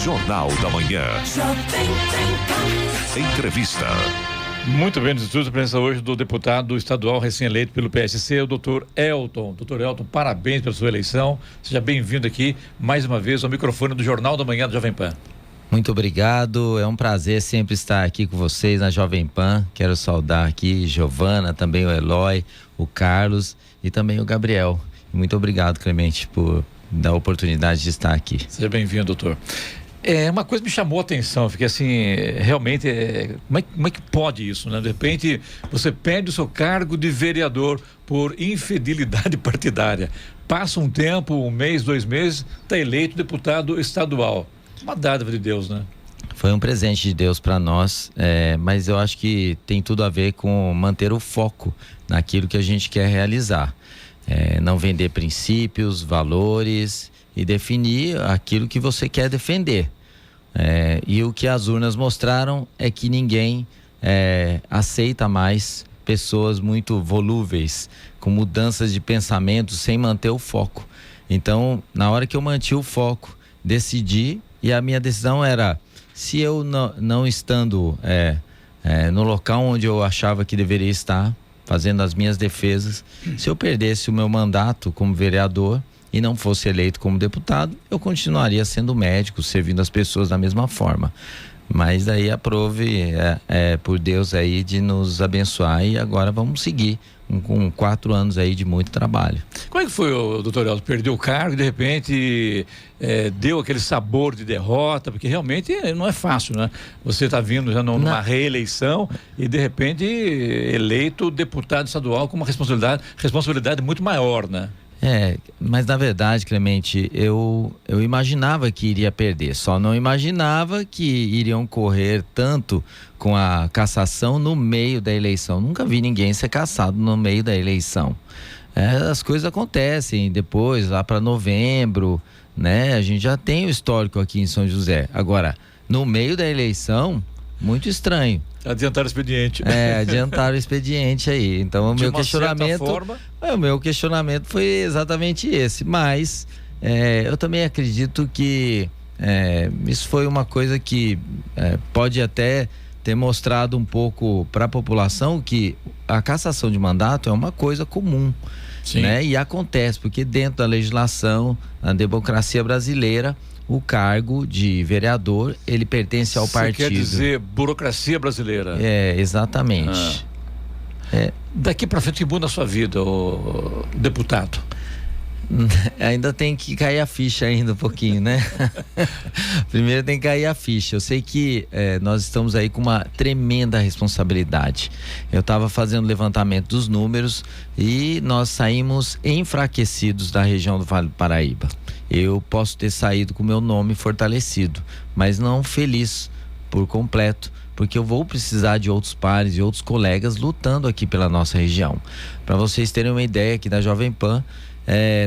Jornal da Manhã. Entrevista. Muito bem, nos estúdios, a presença hoje do deputado estadual recém-eleito pelo PSC, o doutor Elton. Doutor Elton, parabéns pela sua eleição. Seja bem-vindo aqui, mais uma vez, ao microfone do Jornal da Manhã do Jovem Pan. Muito obrigado, é um prazer sempre estar aqui com vocês na Jovem Pan. Quero saudar aqui Giovana, também o Eloy, o Carlos e também o Gabriel. Muito obrigado, Clemente, por dar a oportunidade de estar aqui. Seja bem-vindo, doutor. Uma coisa me chamou a atenção, fiquei assim, realmente, como é que pode isso, né? De repente, você perde o seu cargo de vereador por infidelidade partidária. Passa um tempo, um mês, 2 meses, está eleito deputado estadual. Uma dádiva de Deus, né? Foi um presente de Deus para nós, mas eu acho que tem tudo a ver com manter o foco naquilo que a gente quer realizar. Não vender princípios, valores e definir aquilo que você quer defender. E o que as urnas mostraram é que ninguém aceita mais pessoas muito volúveis, com mudanças de pensamento, sem manter o foco. Então, na hora que eu mantive o foco, decidi, e a minha decisão era, se eu não estando no local onde eu achava que deveria estar, fazendo as minhas defesas, se eu perdesse o meu mandato como vereador e não fosse eleito como deputado, eu continuaria sendo médico, servindo as pessoas da mesma forma. Mas daí aprove por Deus aí de nos abençoar, e agora vamos seguir com 4 anos aí de muito trabalho. Como é que foi, doutor Elton? Perdeu o cargo e de repente deu aquele sabor de derrota, porque realmente não é fácil, né? Você está vindo já numa reeleição e de repente eleito deputado estadual com uma responsabilidade muito maior, né? Mas na verdade, Clemente, eu imaginava que iria perder, só não imaginava que iriam correr tanto com a cassação no meio da eleição. Nunca vi ninguém ser cassado no meio da eleição. As coisas acontecem depois, lá para novembro, né? A gente já tem o histórico aqui em São José. Agora, no meio da eleição, muito estranho. Adiantaram o expediente. Adiantaram o expediente aí. Então, o meu questionamento foi exatamente esse. Mas eu também acredito que isso foi uma coisa que pode até ter mostrado um pouco para a população que a cassação de mandato é uma coisa comum. Sim. Né? E acontece, porque dentro da legislação, a democracia brasileira, o cargo de vereador, ele pertence ao partido. Você quer dizer burocracia brasileira? Exatamente. Daqui para frente, que muda a sua vida, o deputado? Ainda tem que cair a ficha ainda um pouquinho, né? Primeiro tem que cair a ficha. Eu sei que nós estamos aí com uma tremenda responsabilidade. Eu estava fazendo o levantamento dos números e nós saímos enfraquecidos da região do Vale do Paraíba. Eu posso ter saído com o meu nome fortalecido, mas não feliz por completo, porque eu vou precisar de outros pares e outros colegas lutando aqui pela nossa região. Para vocês terem uma ideia aqui da Jovem Pan,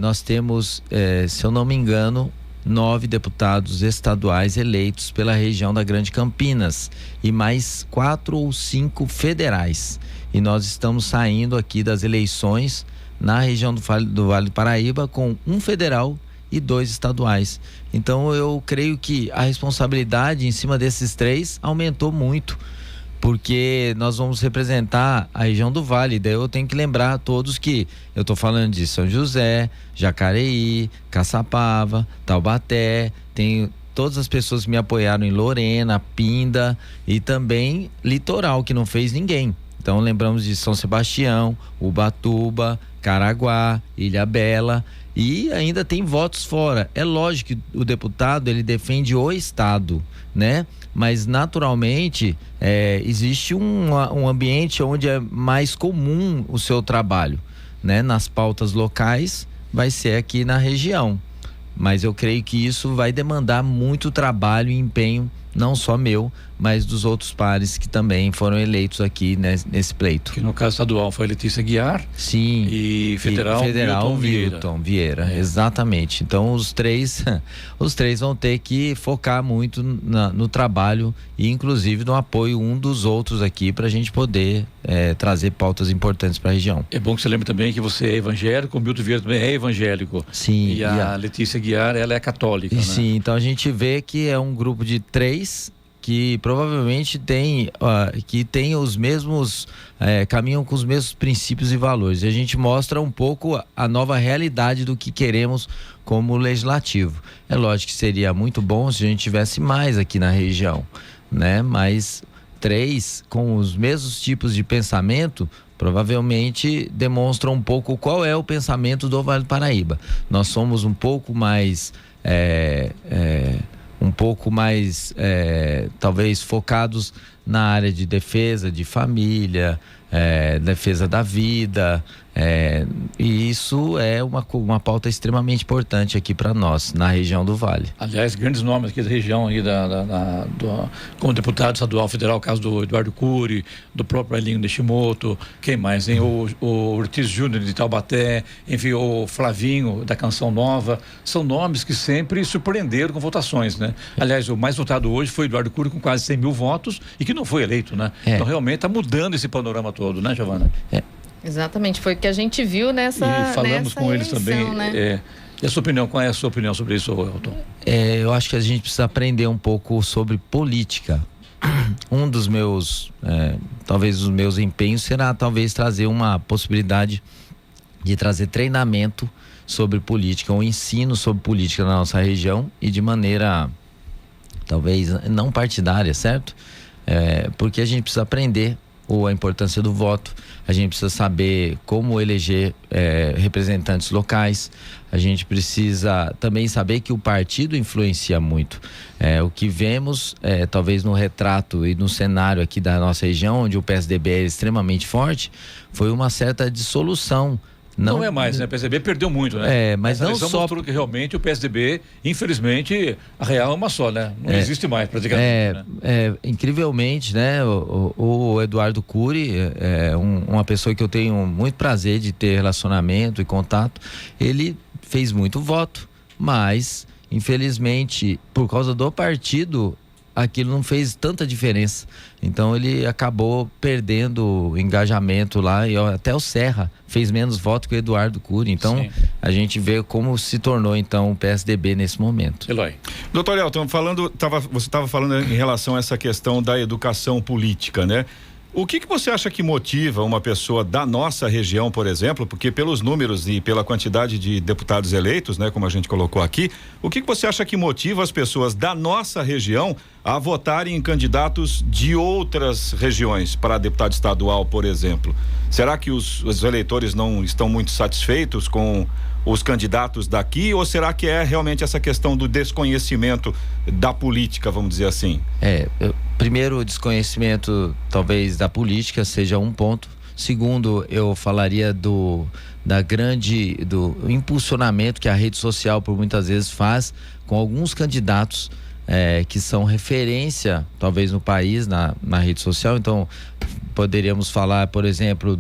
nós temos, se eu não me engano, 9 deputados estaduais eleitos pela região da Grande Campinas e mais 4 ou 5 federais. E nós estamos saindo aqui das eleições na região do Vale do Paraíba com 1 federal e 2 estaduais. Então eu creio que a responsabilidade em cima desses 3 aumentou muito, porque nós vamos representar a região do Vale. Daí eu tenho que lembrar a todos que eu estou falando de São José, Jacareí, Caçapava, Taubaté, tenho todas as pessoas que me apoiaram em Lorena, Pinda e também Litoral, que não fez ninguém. Então lembramos de São Sebastião, Ubatuba, Caraguá, Ilhabela, e ainda tem votos fora. É lógico que o deputado, ele defende o estado, né? Mas naturalmente existe um ambiente onde é mais comum o seu trabalho, né? Nas pautas locais vai ser aqui na região, mas eu creio que isso vai demandar muito trabalho e empenho não só meu, mas dos outros pares que também foram eleitos aqui nesse pleito. Que no caso estadual foi Letícia Guiar. Sim. E federal Milton Vieira. Exatamente. Então os três vão ter que focar muito no trabalho e inclusive no apoio um dos outros aqui para a gente poder trazer pautas importantes para a região. É bom que você lembre também que você é evangélico, o Milton Vieira também é evangélico. Sim. E a Letícia Guiar, ela é católica, né? Sim, então a gente vê que é um grupo de 3 que provavelmente tem os mesmos, caminham com os mesmos princípios e valores. E a gente mostra um pouco a nova realidade do que queremos como legislativo. É lógico que seria muito bom se a gente tivesse mais aqui na região, né? Mas 3 com os mesmos tipos de pensamento provavelmente demonstram um pouco qual é o pensamento do Vale do Paraíba. Nós somos um pouco mais talvez focados na área de defesa de família, defesa da vida, e isso é uma pauta extremamente importante aqui para nós, na região do Vale. Aliás, grandes nomes aqui da região, aí como deputado estadual federal, o caso do Eduardo Cury, do próprio Elinho Nishimoto, quem mais, hein? O Ortiz Júnior de Taubaté, enfim, o Flavinho da Canção Nova, são nomes que sempre surpreenderam com votações, né? Aliás, o mais votado hoje foi o Eduardo Cury com quase 100 mil votos e que não foi eleito, né? Então realmente está mudando esse panorama todo, né, Giovana? Exatamente, foi o que a gente viu nessa E falamos com eles também, né? E a sua opinião, qual é a sua opinião sobre isso, Elton? Eu acho que a gente precisa aprender um pouco sobre política. Um dos meus, talvez os meus empenhos será talvez trazer uma possibilidade de trazer treinamento sobre política, ou ensino sobre política na nossa região e de maneira talvez não partidária, certo? Porque a gente precisa aprender a importância do voto, a gente precisa saber como eleger representantes locais, a gente precisa também saber que o partido influencia muito. O que vemos, talvez no retrato e no cenário aqui da nossa região, onde o PSDB é extremamente forte, foi uma certa dissolução. Não é mais, né? O PSDB perdeu muito, né? Mas não só... mostrou que realmente o PSDB, infelizmente, a real é uma só, né? Não existe mais, praticamente, né? Incrivelmente, né? O Eduardo Cury é uma pessoa que eu tenho muito prazer de ter relacionamento e contato. Ele fez muito voto, mas, infelizmente, por causa do partido, aquilo não fez tanta diferença. Então ele acabou perdendo o engajamento lá, e até o Serra fez menos voto que o Eduardo Cury. Então sim, a gente vê como se tornou então o PSDB nesse momento. Eloy. Doutor Elton, você estava falando em relação a essa questão da educação política, né? O que você acha que motiva uma pessoa da nossa região, por exemplo, porque pelos números e pela quantidade de deputados eleitos, né, como a gente colocou aqui, o que você acha que motiva as pessoas da nossa região a votarem em candidatos de outras regiões para deputado estadual, por exemplo? Será que os eleitores não estão muito satisfeitos com os candidatos daqui, ou será que é realmente essa questão do desconhecimento da política, vamos dizer assim? Primeiro, o desconhecimento talvez da política seja um ponto. Segundo, eu falaria do impulsionamento que a rede social por muitas vezes faz com alguns candidatos que são referência talvez no país, na rede social. Então poderíamos falar, por exemplo,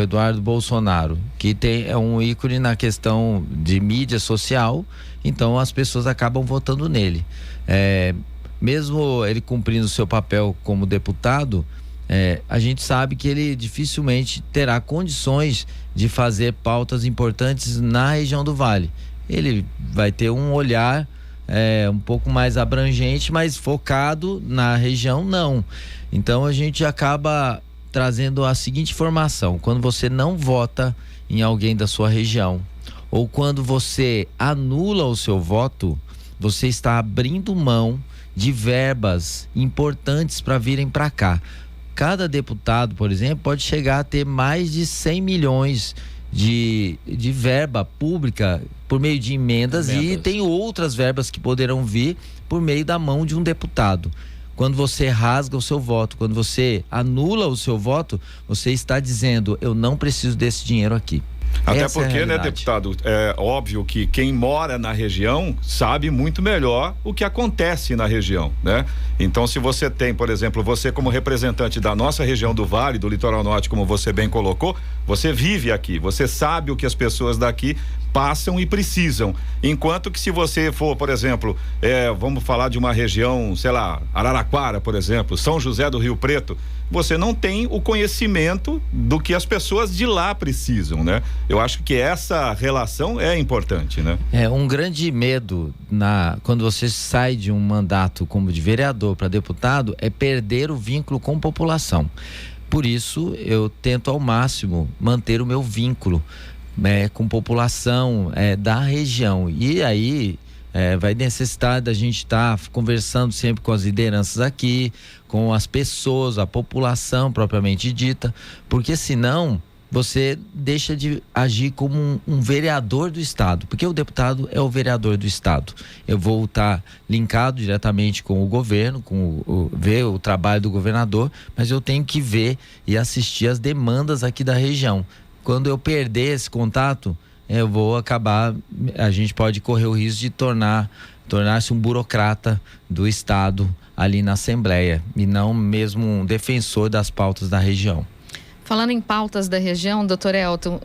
Eduardo Bolsonaro, que é um ícone na questão de mídia social, então as pessoas acabam votando nele. Mesmo ele cumprindo o seu papel como deputado, a gente sabe que ele dificilmente terá condições de fazer pautas importantes na região do Vale. Ele vai ter um olhar um pouco mais abrangente, mas focado na região, não. Então a gente acaba trazendo a seguinte informação: quando você não vota em alguém da sua região, ou quando você anula o seu voto, você está abrindo mão de verbas importantes para virem para cá. Cada deputado, por exemplo, pode chegar a ter mais de 100 milhões de verba pública por meio de emendas, e tem outras verbas que poderão vir por meio da mão de um deputado. Quando você rasga o seu voto, quando você anula o seu voto, você está dizendo: eu não preciso desse dinheiro aqui. Até Essa é a porque, né, realidade. deputado, é óbvio que quem mora na região sabe muito melhor o que acontece na região, né? Então, se você tem, por exemplo, você como representante da nossa região do Vale, do Litoral Norte, como você bem colocou, você vive aqui, você sabe o que as pessoas daqui passam e precisam. Enquanto que se você for, por exemplo, vamos falar de uma região, sei lá, Araraquara, por exemplo, São José do Rio Preto, você não tem o conhecimento do que as pessoas de lá precisam, né? Eu acho que essa relação é importante, né? Um grande medo quando você sai de um mandato como de vereador para deputado é perder o vínculo com a população. Por isso, eu tento ao máximo manter o meu vínculo com população da região. E aí vai necessitar da gente estar conversando sempre com as lideranças aqui, com as pessoas, a população propriamente dita, porque senão você deixa de agir como um vereador do estado, porque o deputado é o vereador do estado. Eu vou estar linkado diretamente com o governo, ver o trabalho do governador, mas eu tenho que ver e assistir as demandas aqui da região. Quando eu perder esse contato, eu vou acabar, a gente pode correr o risco de tornar-se um burocrata do estado ali na Assembleia e não mesmo um defensor das pautas da região. Falando em pautas da região, doutor Elton,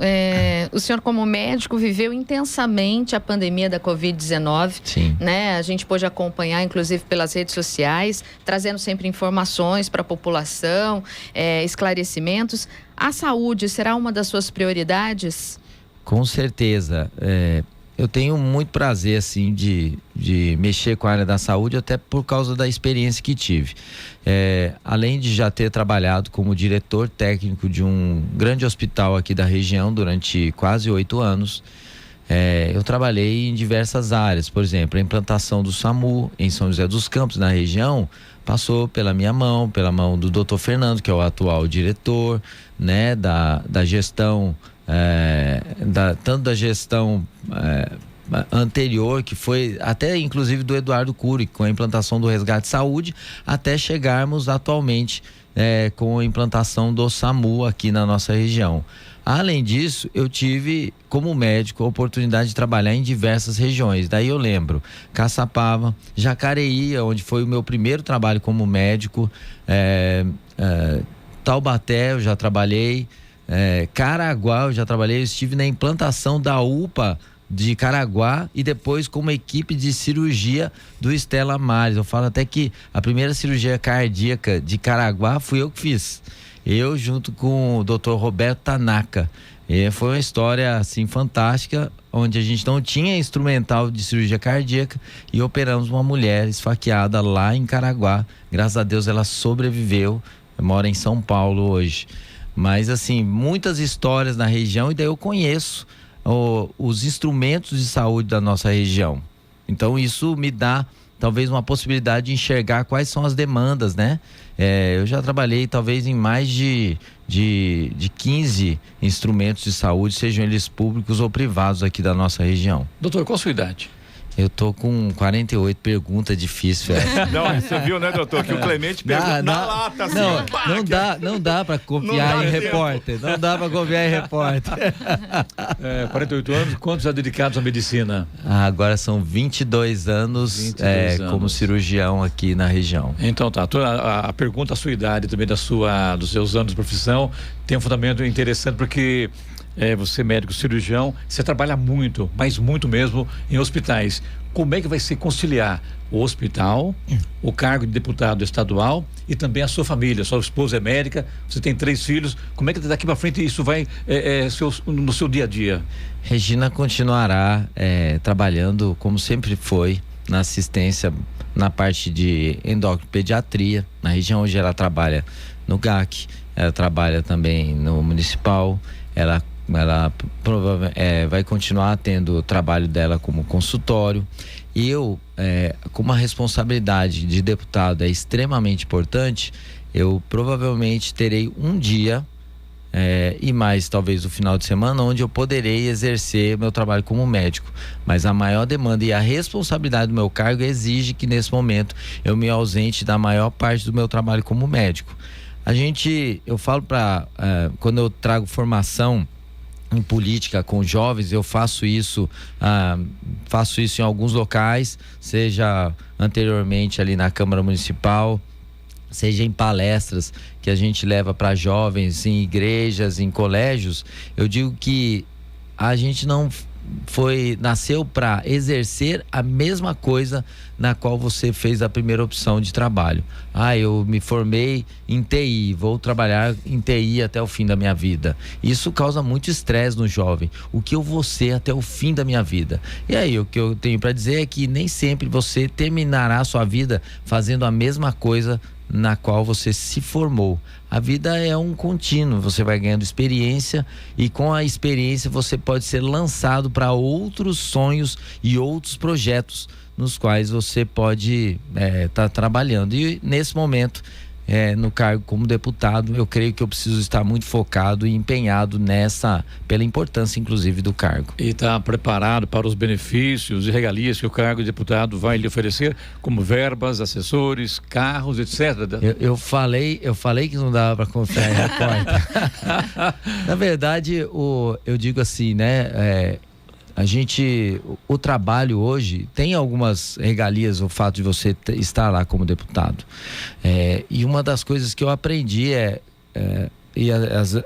o senhor como médico viveu intensamente a pandemia da Covid-19. Sim. Né? A gente pôde acompanhar, inclusive pelas redes sociais, trazendo sempre informações para a população, esclarecimentos. A saúde será uma das suas prioridades? Com certeza. Eu tenho muito prazer, assim, de mexer com a área da saúde, até por causa da experiência que tive. Além de já ter trabalhado como diretor técnico de um grande hospital aqui da região durante quase 8 anos, eu trabalhei em diversas áreas. Por exemplo, a implantação do SAMU em São José dos Campos, na região, passou pela minha mão, pela mão do Dr. Fernando, que é o atual diretor, né, da gestão, tanto da gestão anterior, que foi até inclusive do Eduardo Cury, com a implantação do Resgate Saúde, até chegarmos atualmente com a implantação do SAMU aqui na nossa região. Além disso, eu tive, como médico, a oportunidade de trabalhar em diversas regiões. Daí eu lembro Caçapava, Jacareí, onde foi o meu primeiro trabalho como médico, Taubaté eu já trabalhei, Caraguá eu já trabalhei, eu estive na implantação da UPA de Caraguá e depois como equipe de cirurgia do Stella Maris. Eu falo até que a primeira cirurgia cardíaca de Caraguá fui eu que fiz. Eu junto com o Dr. Roberto Tanaka. Foi uma história assim fantástica, onde a gente não tinha instrumental de cirurgia cardíaca e operamos uma mulher esfaqueada lá em Caraguá. Graças a Deus ela sobreviveu, mora em São Paulo hoje. Mas assim, muitas histórias na região, e daí eu conheço os instrumentos de saúde da nossa região. Então isso me dá talvez uma possibilidade de enxergar quais são as demandas, né? Eu já trabalhei talvez em mais de 15 instrumentos de saúde, sejam eles públicos ou privados aqui da nossa região. Doutor, qual a sua idade? Eu tô com 48, pergunta difícil, velho. Não, você viu, né, doutor, que o Clemente pergunta na lata, assim. Não dá pra confiar em repórter. Não dá pra confiar em repórter. 48 anos, quantos já dedicados à medicina? Agora são 22 anos, como cirurgião aqui na região. Então tá, a pergunta, a sua idade também, dos seus anos de profissão, tem um fundamento interessante, porque você é médico cirurgião, você trabalha muito, mas muito mesmo, em hospitais. Como é que vai se conciliar o hospital, o cargo de deputado estadual e também a sua família? Sua esposa é médica, você tem 3 filhos. Como é que daqui para frente isso vai no seu dia a dia? Regina continuará trabalhando como sempre foi na assistência na parte de endocrinopediatria. Na região hoje ela trabalha no GAC, ela trabalha também no municipal, ela provavelmente vai continuar tendo o trabalho dela como consultório. E eu, como a responsabilidade de deputado é extremamente importante, eu provavelmente terei um dia e mais talvez o final de semana onde eu poderei exercer meu trabalho como médico, mas a maior demanda e a responsabilidade do meu cargo exige que nesse momento eu me ausente da maior parte do meu trabalho como médico. Eu falo quando eu trago formação em política com jovens. Eu faço isso em alguns locais, seja anteriormente ali na Câmara Municipal, seja em palestras que a gente leva para jovens em igrejas, em colégios. Eu digo que a gente não nasceu para exercer a mesma coisa na qual você fez a primeira opção de trabalho. Eu me formei em TI, vou trabalhar em TI até o fim da minha vida. Isso causa muito estresse no jovem. O que eu vou ser até o fim da minha vida? E aí, o que eu tenho para dizer é que nem sempre você terminará a sua vida fazendo a mesma coisa na qual você se formou. A vida é um contínuo, você vai ganhando experiência e com a experiência você pode ser lançado para outros sonhos e outros projetos nos quais você pode estar trabalhando. E nesse momento, no cargo como deputado, eu creio que eu preciso estar muito focado e empenhado pela importância inclusive do cargo. E está preparado para os benefícios e regalias que o cargo de deputado vai lhe oferecer, como verbas, assessores, carros, etc. Eu falei que não dava para confiar em repórter. Na verdade, eu digo assim, né? O trabalho hoje tem algumas regalias, o fato de você estar lá como deputado. E uma das coisas que eu aprendi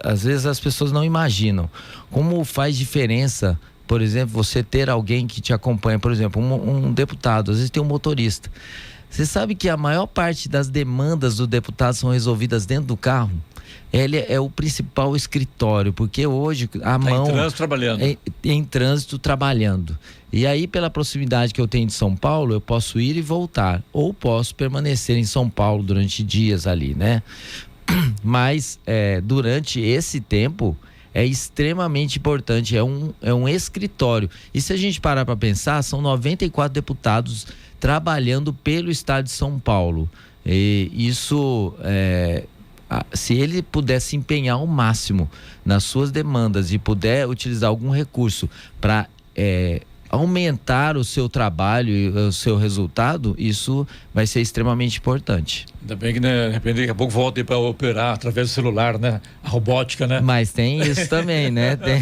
às vezes as pessoas não imaginam como faz diferença, por exemplo, você ter alguém que te acompanha, por exemplo, um deputado, às vezes tem um motorista. Você sabe que a maior parte das demandas do deputado são resolvidas dentro do carro? Ele é o principal escritório, porque hoje a mão... Em trânsito trabalhando. Em trânsito trabalhando. E aí, pela proximidade que eu tenho de São Paulo, eu posso ir e voltar. Ou posso permanecer em São Paulo durante dias ali, né? Mas, durante esse tempo, é extremamente importante. É um escritório. E se a gente parar para pensar, são 94 deputados trabalhando pelo estado de São Paulo. E isso... se ele puder se empenhar ao máximo nas suas demandas e puder utilizar algum recurso para aumentar o seu trabalho e o seu resultado, isso vai ser extremamente importante. Ainda bem que, né, de repente, daqui a pouco volta para operar através do celular, né? A robótica, né? Mas tem isso também, né? Tem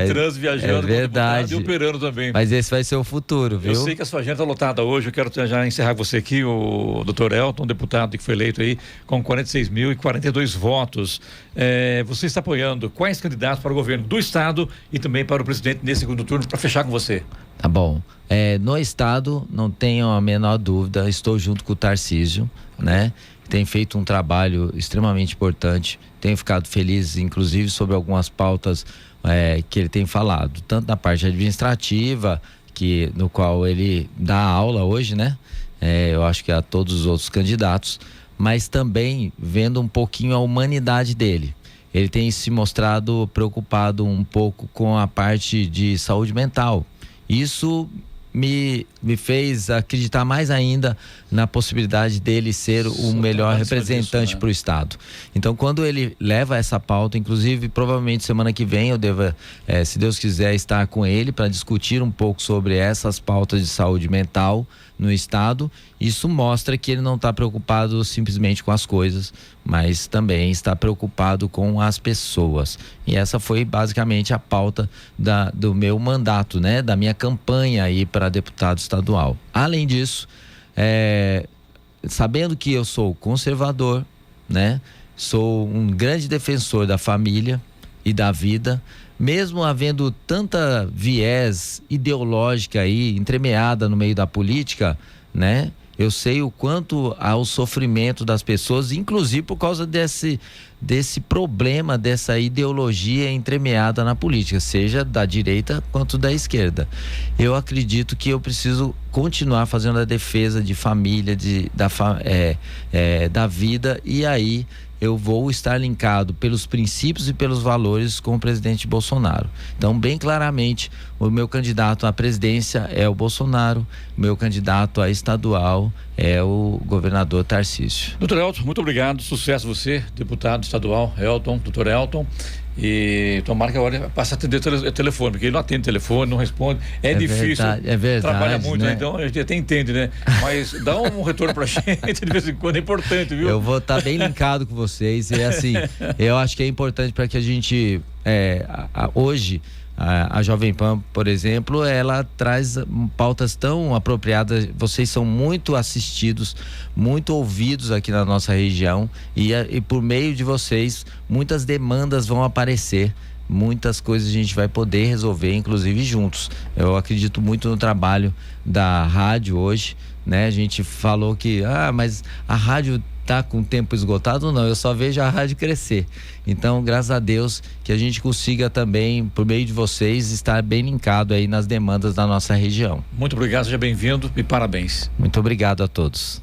trânsito, viajando, verdade. E operando também. Mas esse vai ser o futuro, viu? Eu sei que a sua agenda está lotada hoje. Eu quero já encerrar você aqui, o Dr. Elton, deputado que foi eleito aí com 46.042 votos. Você está apoiando quais candidatos para o governo do estado e também para o presidente nesse segundo turno, para fechar com você? Tá bom. No estado, não tenho a menor dúvida, estou junto com o Tarcísio, né? Tem feito um trabalho extremamente importante. Tenho ficado feliz, inclusive, sobre algumas pautas que ele tem falado, tanto na parte administrativa, no qual ele dá aula hoje, né? Eu acho que a todos os outros candidatos, mas também vendo um pouquinho a humanidade dele. Ele tem se mostrado preocupado um pouco com a parte de saúde mental. Isso me fez acreditar mais ainda na possibilidade dele ser o melhor representante para o estado. Então, quando ele leva essa pauta, inclusive provavelmente semana que vem eu devo, se Deus quiser, estar com ele para discutir um pouco sobre essas pautas de saúde mental no estado. Isso mostra que ele não está preocupado simplesmente com as coisas, mas também está preocupado com as pessoas. E essa foi basicamente a pauta do meu mandato, né? Da minha campanha aí para deputado estadual. Além disso, sabendo que eu sou conservador, né? Sou um grande defensor da família e da vida, mesmo havendo tanta viés ideológica aí entremeada no meio da política, né? Eu sei o quanto há o sofrimento das pessoas, inclusive por causa desse problema, dessa ideologia entremeada na política, seja da direita quanto da esquerda. Eu acredito que eu preciso continuar fazendo a defesa de família, da vida, e aí eu vou estar linkado pelos princípios e pelos valores com o presidente Bolsonaro. Então, bem claramente, o meu candidato à presidência é o Bolsonaro, o meu candidato a estadual é o governador Tarcísio. Doutor Elton, muito obrigado, sucesso você, deputado estadual Elton, doutor Elton. E tomara que agora passe a atender telefone, porque ele não atende telefone, não responde. É difícil. É verdade. Trabalha muito, né? Então a gente até entende, né? Mas dá um retorno pra gente de vez em quando, é importante, viu? Eu vou estar bem linkado com vocês. E assim, eu acho que é importante para que a gente, hoje, a Jovem Pan, por exemplo, ela traz pautas tão apropriadas. Vocês são muito assistidos, muito ouvidos aqui na nossa região e por meio de vocês, muitas demandas vão aparecer. Muitas coisas a gente vai poder resolver, inclusive juntos. Eu acredito muito no trabalho da rádio hoje, né? A gente falou que, mas a rádio tá com o tempo esgotado. Não, eu só vejo a rádio crescer. Então, graças a Deus, que a gente consiga também, por meio de vocês, estar bem linkado aí nas demandas da nossa região. Muito obrigado, seja bem-vindo e parabéns. Muito obrigado a todos.